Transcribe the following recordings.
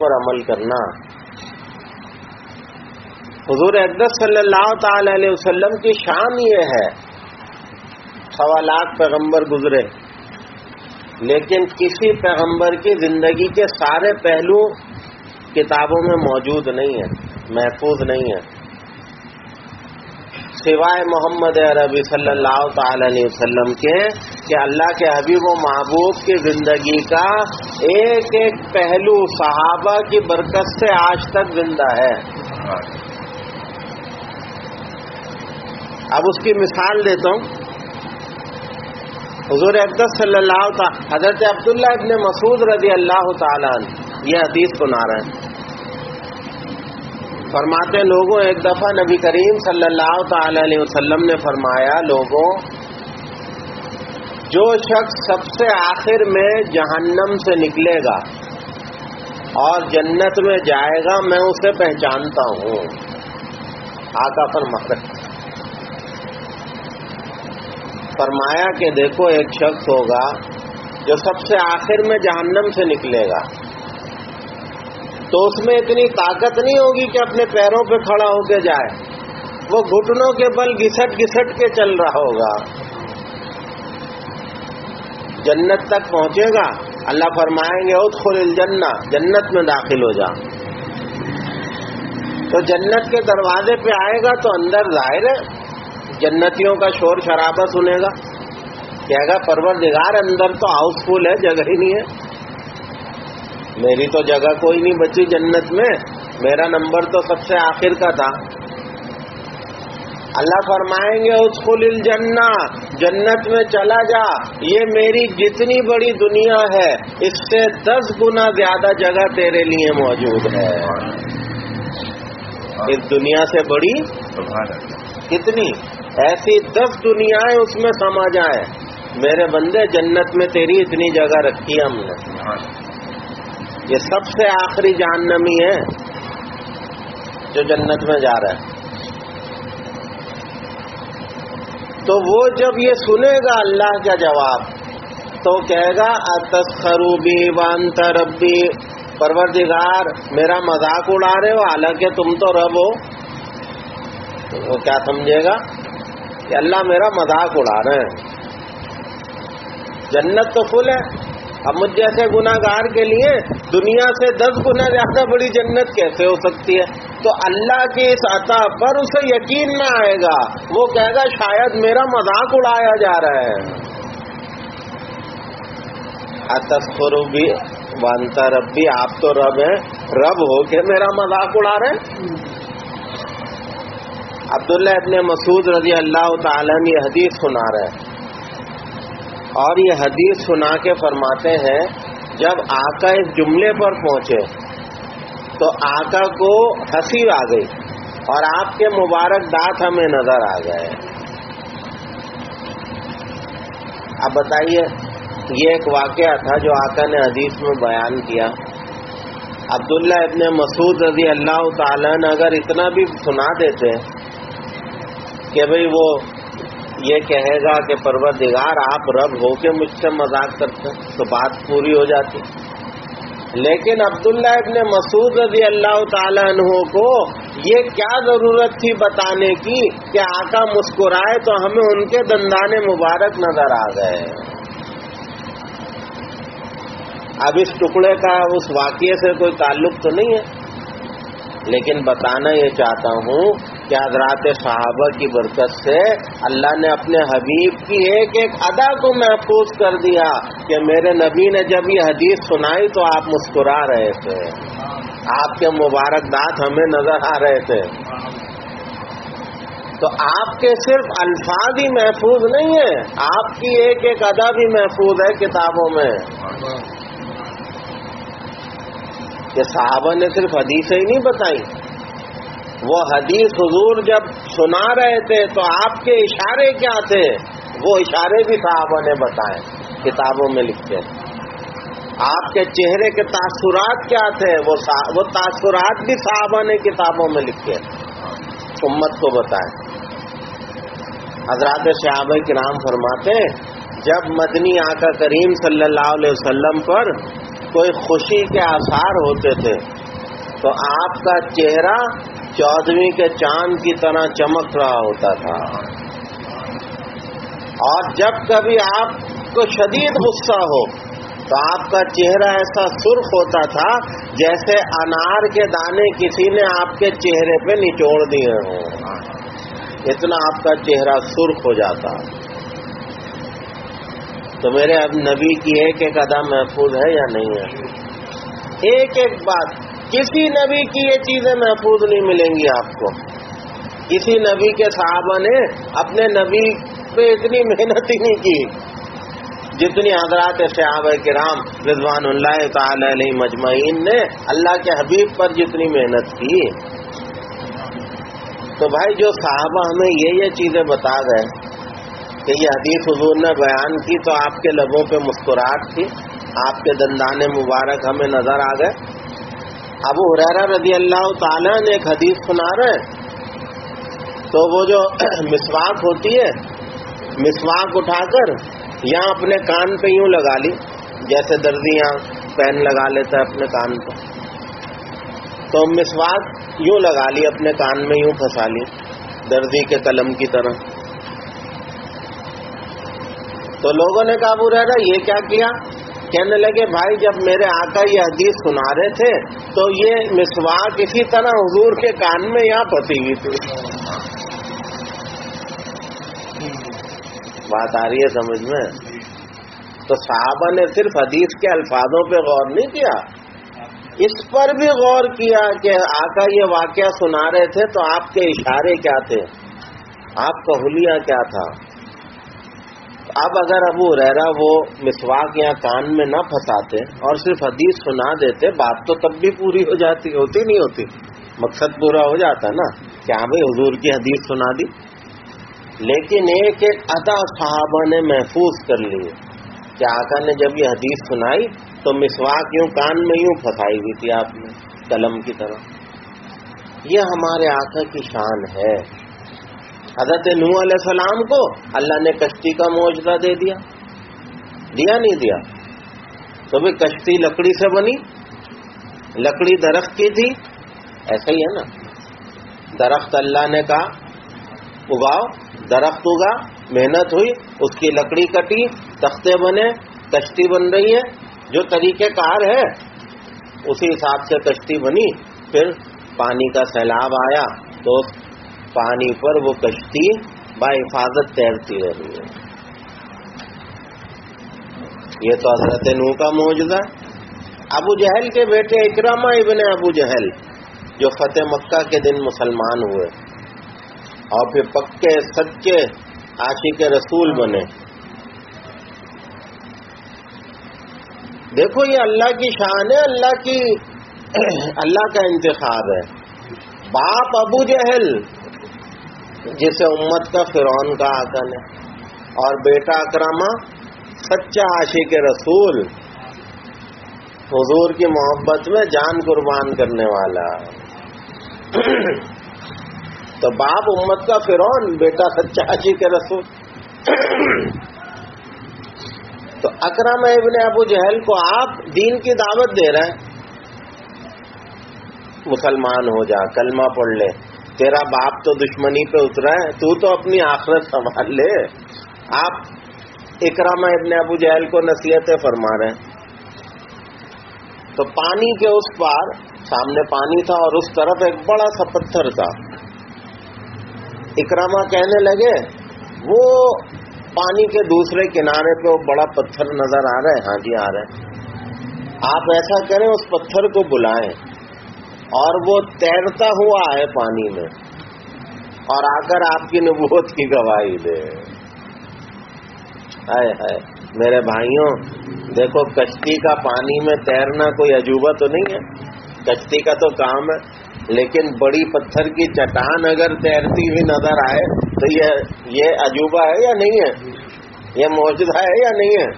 پر عمل کرنا. حضور اقدس صلی اللہ تعالی علیہ وسلم کی شان یہ ہے، 1.25 لاکھ پیغمبر گزرے، لیکن کسی پیغمبر کی زندگی کے سارے پہلو کتابوں میں موجود نہیں ہیں، محفوظ نہیں ہیں، سوائے محمد عربی صلی اللہ تعالی علیہ وسلم کے، کہ اللہ کے حبیب و محبوب کی زندگی کا ایک ایک پہلو صحابہ کی برکت سے آج تک زندہ ہے. اب اس کی مثال دیتا ہوں. حضور اقدس صلی اللہ تعالی حضرت عبداللہ ابن مسعود رضی اللہ تعالیٰ عنہ یہ حدیث سنا رہے ہیں. فرماتے لوگوں، ایک دفعہ نبی کریم صلی اللہ تعالی علیہ وسلم نے فرمایا، لوگوں، جو شخص سب سے آخر میں جہنم سے نکلے گا اور جنت میں جائے گا، میں اسے پہچانتا ہوں. آقا فرمایا کہ دیکھو، ایک شخص ہوگا جو سب سے آخر میں جہنم سے نکلے گا، تو اس میں اتنی طاقت نہیں ہوگی کہ اپنے پیروں پہ کھڑا ہو کے جائے، وہ گھٹنوں کے بل گھسٹ گھسٹ کے چل رہا ہوگا. جنت تک پہنچے گا، اللہ فرمائیں گے ادخل الجنہ، جنت میں داخل ہو جا. تو جنت کے دروازے پہ آئے گا تو اندر ظاہر ہے جنتیوں کا شور شرابہ سنے گا، کہے گا پروردگار اندر تو ہاؤس فل ہے، جگہ ہی نہیں ہے، میری تو جگہ کوئی نہیں بچی جنت میں، میرا نمبر تو سب سے آخر کا تھا. اللہ فرمائیں گے ادخل الجنہ، جنت میں چلا جا، یہ میری جتنی بڑی دنیا ہے اس سے 10 گنا زیادہ جگہ تیرے لیے موجود ہے. اس دنیا سے بڑی کتنی، ایسی 10 دنیایں اس میں سما جائیں. میرے بندے، جنت میں تیری اتنی جگہ رکھی ہے ہم نے. یہ سب سے آخری جہنمی ہے جو جنت میں جا رہا ہے. تو وہ جب یہ سنے گا اللہ کا جواب تو کہے گا اتسخروا بی وانت ربی، پروردگار میرا مذاق اڑا رہے ہو حالانکہ تم تو رب ہو. وہ کیا سمجھے گا کہ اللہ میرا مذاق اڑا رہے ہیں. جنت تو فل ہے، اب مجھ جیسے گناہگار کے لیے دنیا سے 10 گنا زیادہ بڑی جنت کیسے ہو سکتی ہے؟ تو اللہ کی اس عطا پر اسے یقین نہ آئے گا، وہ کہے گا شاید میرا مذاق اڑایا جا رہا ہے. اتسخروا بی وانت ربی، آپ تو رب ہیں، رب ہو کے میرا مذاق اڑا رہے ہیں. عبداللہ ابن مسعود رضی اللہ تعالیٰ نے یہ حدیث سنا رہے ہیں، اور یہ حدیث سنا کے فرماتے ہیں جب آقا اس جملے پر پہنچے تو آقا کو ہنسی آ گئی اور آپ کے مبارک دانت ہمیں نظر آ گئے. اب بتائیے، یہ ایک واقعہ تھا جو آقا نے حدیث میں بیان کیا. عبداللہ ابن مسعود رضی اللہ تعالیٰ نے اگر اتنا بھی سنا دیتے کہ بھئی وہ یہ کہے گا کہ پروردگار آپ رب ہو کے مجھ سے مذاق کرتے، تو بات پوری ہو جاتی. لیکن عبداللہ ابن مسعود رضی اللہ تعالیٰ عنہ کو یہ کیا ضرورت تھی بتانے کی کہ آقا مسکرائے تو ہمیں ان کے دندان مبارک نظر آ گئے. اب اس ٹکڑے کا اس واقعے سے کوئی تعلق تو نہیں ہے، لیکن بتانا یہ چاہتا ہوں کہ حضرات صحابہ کی برکت سے اللہ نے اپنے حبیب کی ایک ایک ادا کو محفوظ کر دیا کہ میرے نبی نے جب یہ حدیث سنائی تو آپ مسکرا رہے تھے، آپ کے مبارک دانت ہمیں نظر آ رہے تھے. تو آپ کے صرف الفاظ ہی محفوظ نہیں ہیں، آپ کی ایک ایک ادا بھی محفوظ ہے کتابوں میں. کہ صحابہ نے صرف حدیثیں ہی نہیں بتائی، وہ حدیث حضور جب سنا رہے تھے تو آپ کے اشارے کیا تھے، وہ اشارے بھی صحابہ نے بتائے، کتابوں میں لکھتے. آپ کے چہرے کے تاثرات کیا تھے، وہ تاثرات بھی صحابہ نے کتابوں میں لکھے، امت کو بتائے. حضرات صحابہ کرام فرماتے جب مدنی آقا کریم صلی اللہ علیہ وسلم پر کوئی خوشی کے آثار ہوتے تھے تو آپ کا چہرہ 14ویں کے چاند کی طرح چمک رہا ہوتا تھا، اور جب کبھی آپ کو شدید غصہ ہو تو آپ کا چہرہ ایسا سرخ ہوتا تھا جیسے انار کے دانے کسی نے آپ کے چہرے پہ نچوڑ دیے ہوں، اتنا آپ کا چہرہ سرخ ہو جاتا۔ تو میرے اب نبی کی ایک ایک ادا محفوظ ہے یا نہیں ہے؟ ایک ایک بات، کسی نبی کی یہ چیزیں محفوظ نہیں ملیں گی آپ کو۔ کسی نبی کے صحابہ نے اپنے نبی پہ اتنی محنت ہی نہیں کی جتنی حضرات صحابہ کرام رضوان اللہ تعالی علیہ مجمعین نے اللہ کے حبیب پر جتنی محنت کی۔ تو بھائی جو صحابہ ہمیں یہ چیزیں بتا گئے کہ یہ حدیث حضور نے بیان کی تو آپ کے لبوں پہ مسکراہٹ تھی، آپ کے دندان مبارک ہمیں نظر آ گئے۔ ابو ہریرہ رضی اللہ تعالیٰ نے ایک حدیث سنا رہے، تو وہ جو مسواک ہوتی ہے، مسواک اٹھا کر یہاں اپنے کان پہ یوں لگا لی، جیسے درزی یہاں پین لگا لیتا ہے اپنے کان پہ، تو مسواک یوں لگا لی، اپنے کان میں یوں پھنسا لی درزی کے قلم کی طرح۔ تو لوگوں نے کہا ابو ہریرہ یہ کیا کیا؟ کہنے لگے بھائی جب میرے آقا یہ حدیث سنا رہے تھے تو یہ مسواک اسی طرح حضور کے کان میں یہاں پھنسی ہوئی تھی۔ بات آ رہی ہے سمجھ میں؟ تو صحابہ نے صرف حدیث کے الفاظوں پہ غور نہیں کیا، اس پر بھی غور کیا کہ آقا یہ واقعہ سنا رہے تھے تو آپ کے اشارے کیا تھے، آپ کا حلیہ کیا تھا۔ اب اگر ابو ہریرہ وہ مسواک یہاں کان میں نہ پھنساتے اور صرف حدیث سنا دیتے، بات تو تب بھی پوری ہو جاتی، ہوتی نہیں ہوتی، مقصد پورا ہو جاتا نا کہ ہاں بھائی حضور کی حدیث سنا دی۔ لیکن ایک ایک ادا صحابہ نے محفوظ کر لی کہ آقا نے جب یہ حدیث سنائی تو مسواک یوں کان میں یوں پھنسائی ہوئی تھی آپ نے قلم کی طرح۔ یہ ہمارے آقا کی شان ہے۔ حضرت نوح علیہ السلام کو اللہ نے کشتی کا معجزہ دے دیا نہیں دیا؟ تو بھی کشتی لکڑی سے بنی، لکڑی درخت کی تھی، ایسا ہی ہے نا، درخت اللہ نے کہا اگاؤ، درخت اگا، محنت ہوئی، اس کی لکڑی کٹی، تختے بنے، کشتی بن رہی ہے، جو طریقہ کار ہے اسی حساب سے کشتی بنی۔ پھر پانی کا سیلاب آیا تو پانی پر وہ کشتی باحفاظت تیرتی رہی ہے۔ یہ تو حضرت نوح کا معجزہ۔ ابو جہل کے بیٹے اکرمہ ابن ابو جہل جو فتح مکہ کے دن مسلمان ہوئے اور پھر پکے سچے عاشق رسول بنے، دیکھو یہ اللہ کی شان ہے، اللہ کا انتخاب ہے۔ باپ ابو جہل جسے امت کا فرعون کا آقا نے، اور بیٹا اکرمہ سچا عاشق رسول، حضور کی محبت میں جان قربان کرنے والا۔ تو باپ امت کا فرعون، بیٹا سچا عاشق رسول۔ تو اکرمہ ابن ابو جہل کو آپ دین کی دعوت دے رہے ہیں، مسلمان ہو جا، کلمہ پڑھ لے، تیرا باپ تو دشمنی پہ اترا ہے، تو اپنی آخرت سنبھال لے۔ آپ اکرمہ ابن ابو جہل کو نصیحتیں فرما رہے ہیں۔ تو پانی کے اس پار سامنے پانی تھا اور اس طرف ایک بڑا سا پتھر تھا۔ اکرمہ کہنے لگے وہ پانی کے دوسرے کنارے پہ وہ بڑا پتھر نظر آ رہا ہے، ہاں جی آ رہا ہے، آپ ایسا کریں اس پتھر کو بلائیں اور وہ تیرتا ہوا ہے پانی میں اور آ کر آپ کی نبوت کی گواہی دے۔ ہائے ہائے میرے بھائیوں، دیکھو کشتی کا پانی میں تیرنا کوئی عجوبہ تو نہیں ہے، کشتی کا تو کام ہے، لیکن بڑی پتھر کی چٹان اگر تیرتی ہوئی نظر آئے تو یہ عجوبہ ہے یا نہیں ہے؟ یہ معجزہ ہے یا نہیں ہے؟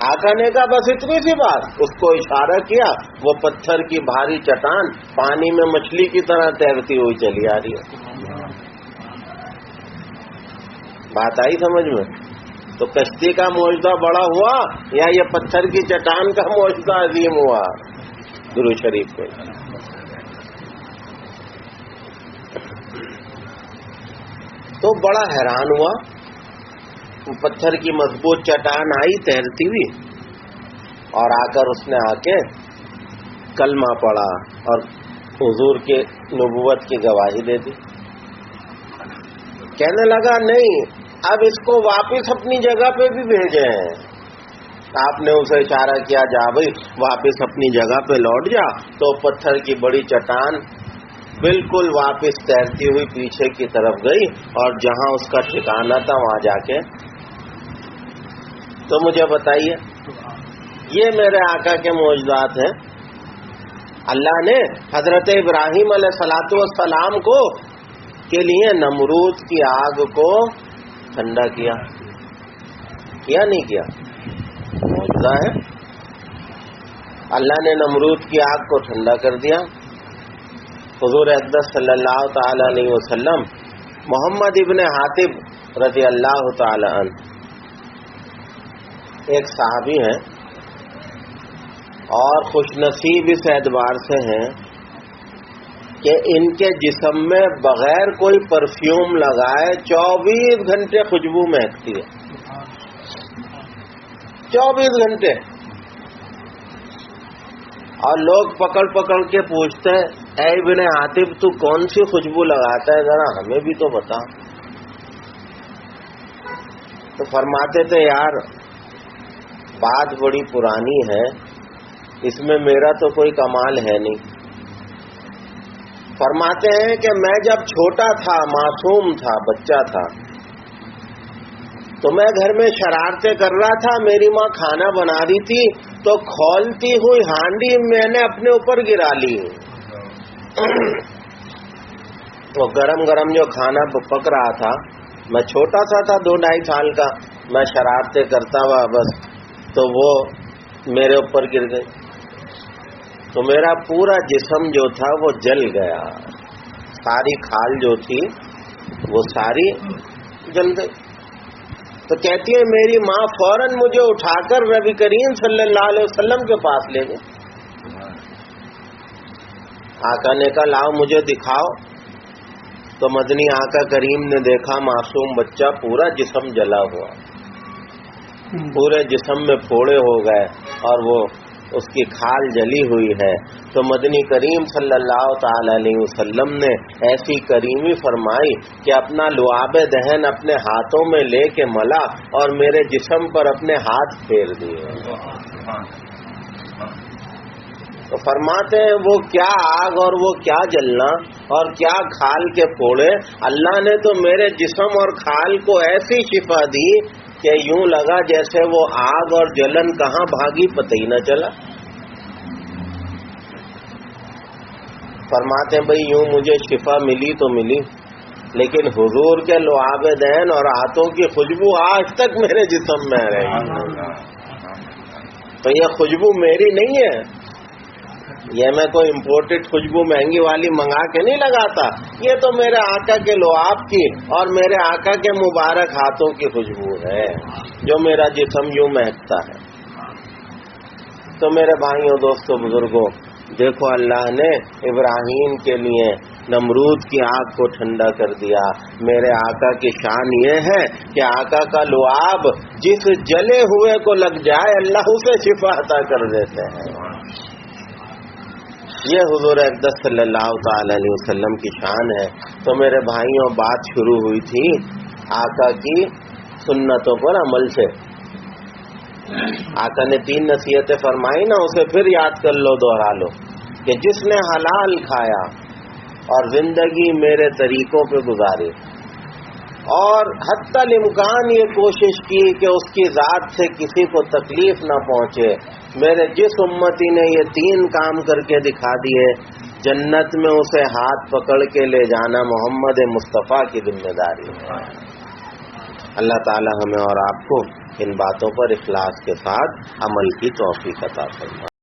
آقا نے کہا بس اتنی سی بات، اس کو اشارہ کیا، وہ پتھر کی بھاری چٹان پانی میں مچھلی کی طرح تیرتی ہوئی چلی آ رہی ہے۔ بات آئی سمجھ میں؟ تو کشتی کا معجزہ بڑا ہوا یا یہ پتھر کی چٹان کا معجزہ عظیم ہوا؟ درود شریف پہ تو بڑا حیران ہوا. پتھر کی مضبوط چٹان آئی تیرتی ہوئی اور آ کر اس نے آ کے کلمہ پڑھا اور حضور کے نبوت کی گواہی دے دی. کہنے لگا نہیں، اب اس کو واپس اپنی جگہ پہ بھی بھیجیں. آپ نے اسے اشارہ کیا، جا بھائی واپس اپنی جگہ پہ لوٹ جا. تو پتھر کی بڑی چٹان بالکل واپس تیرتی ہوئی پیچھے کی طرف گئی اور جہاں اس کا ٹھکانہ تھا وہاں جا کے. تو مجھے بتائیے، یہ میرے آقا کے معجزات ہیں. اللہ نے حضرت ابراہیم علیہ الصلوۃ والسلام کو کے لیے نمرود کی آگ کو ٹھنڈا کیا نہیں کیا؟ معجزہ ہے. اللہ نے نمرود کی آگ کو ٹھنڈا کر دیا. حضور اقدس صلی اللہ تعالی علیہ وسلم محمد ابن حاتب رضی اللہ تعالی عنہ ایک صحابی ہیں اور خوش نصیب اس اعتبار سے ہیں کہ ان کے جسم میں بغیر کوئی پرفیوم لگائے 24 گھنٹے خوشبو مہکتی ہے. 24 گھنٹے. اور لوگ پکڑ کے پوچھتے ہیں، اے ابن عاطب تو کون سی خوشبو لگاتا ہے، ذرا ہمیں بھی تو بتا. تو فرماتے تھے یار بات بڑی پرانی ہے، اس میں میرا تو کوئی کمال ہے نہیں. فرماتے ہیں کہ میں جب چھوٹا تھا، معصوم تھا، بچہ تھا، تو میں گھر میں شرارتیں کر رہا تھا. میری ماں کھانا بنا رہی تھی تو کھولتی ہوئی ہانڈی میں نے اپنے اوپر گرا لی. وہ گرم جو کھانا پک رہا تھا، میں چھوٹا سا تھا، 2-2.5 سال کا، میں شرارتیں کرتا ہوا بس، تو وہ میرے اوپر گر گئی. تو میرا پورا جسم جو تھا وہ جل گیا، ساری کھال جو تھی وہ ساری جل گئی. تو کہتی ہے میری ماں فوراً مجھے اٹھا کر نبی کریم صلی اللہ علیہ وسلم کے پاس لے گئی. آقا نے کہا لاؤ مجھے دکھاؤ. تو مدنی آقا کریم نے دیکھا معصوم بچہ پورا جسم جلا ہوا، پورے جسم میں پھوڑے ہو گئے اور وہ اس کی کھال جلی ہوئی ہے. تو مدنی کریم صلی اللہ تعالی علیہ وسلم نے ایسی کریمی فرمائی کہ اپنا لعاب دہن اپنے ہاتھوں میں لے کے ملا اور میرے جسم پر اپنے ہاتھ پھیر دیے. تو فرماتے ہیں وہ کیا آگ اور وہ کیا جلنا اور کیا کھال کے پھوڑے. اللہ نے تو میرے جسم اور کھال کو ایسی شفا دی کہ یوں لگا جیسے وہ آگ اور جلن کہاں بھاگی پتہ ہی نہ چلا. فرماتے ہیں بھئی یوں مجھے شفا ملی تو ملی، لیکن حضور کے لعاب دہن اور ہاتھوں کی خوشبو آج تک میرے جسم میں رہی. تو یہ خوشبو میری نہیں ہے، یہ میں کوئی امپورٹڈ خوشبو مہنگی والی منگا کے نہیں لگاتا، یہ تو میرے آقا کے لعاب کی اور میرے آقا کے مبارک ہاتھوں کی خوشبو ہے جو میرا جسم یوں مہکتا ہے. تو میرے بھائیوں، دوستوں، بزرگوں، دیکھو اللہ نے ابراہیم کے لیے نمرود کی آگ کو ٹھنڈا کر دیا. میرے آقا کی شان یہ ہے کہ آقا کا لعاب جس جلے ہوئے کو لگ جائے اللہ اسے شفا عطا کر دیتے ہیں. یہ حضور اقدس صلی اللہ تعالی علیہ وسلم کی شان ہے. تو میرے بھائیوں، بات شروع ہوئی تھی آقا کی سنتوں پر عمل سے. آقا نے 3 نصیحتیں فرمائی نا، اسے پھر یاد کر لو، دوہرا لو کہ جس نے حلال کھایا اور زندگی میرے طریقوں پہ گزاری اور حتی الامکان یہ کوشش کی کہ اس کی ذات سے کسی کو تکلیف نہ پہنچے، میرے جس امتی نے یہ 3 کام کر کے دکھا دیے، جنت میں اسے ہاتھ پکڑ کے لے جانا محمد مصطفیٰ کی ذمہ داری ہے. اللہ تعالی ہمیں اور آپ کو ان باتوں پر اخلاص کے ساتھ عمل کی توفیق عطا فرمائے.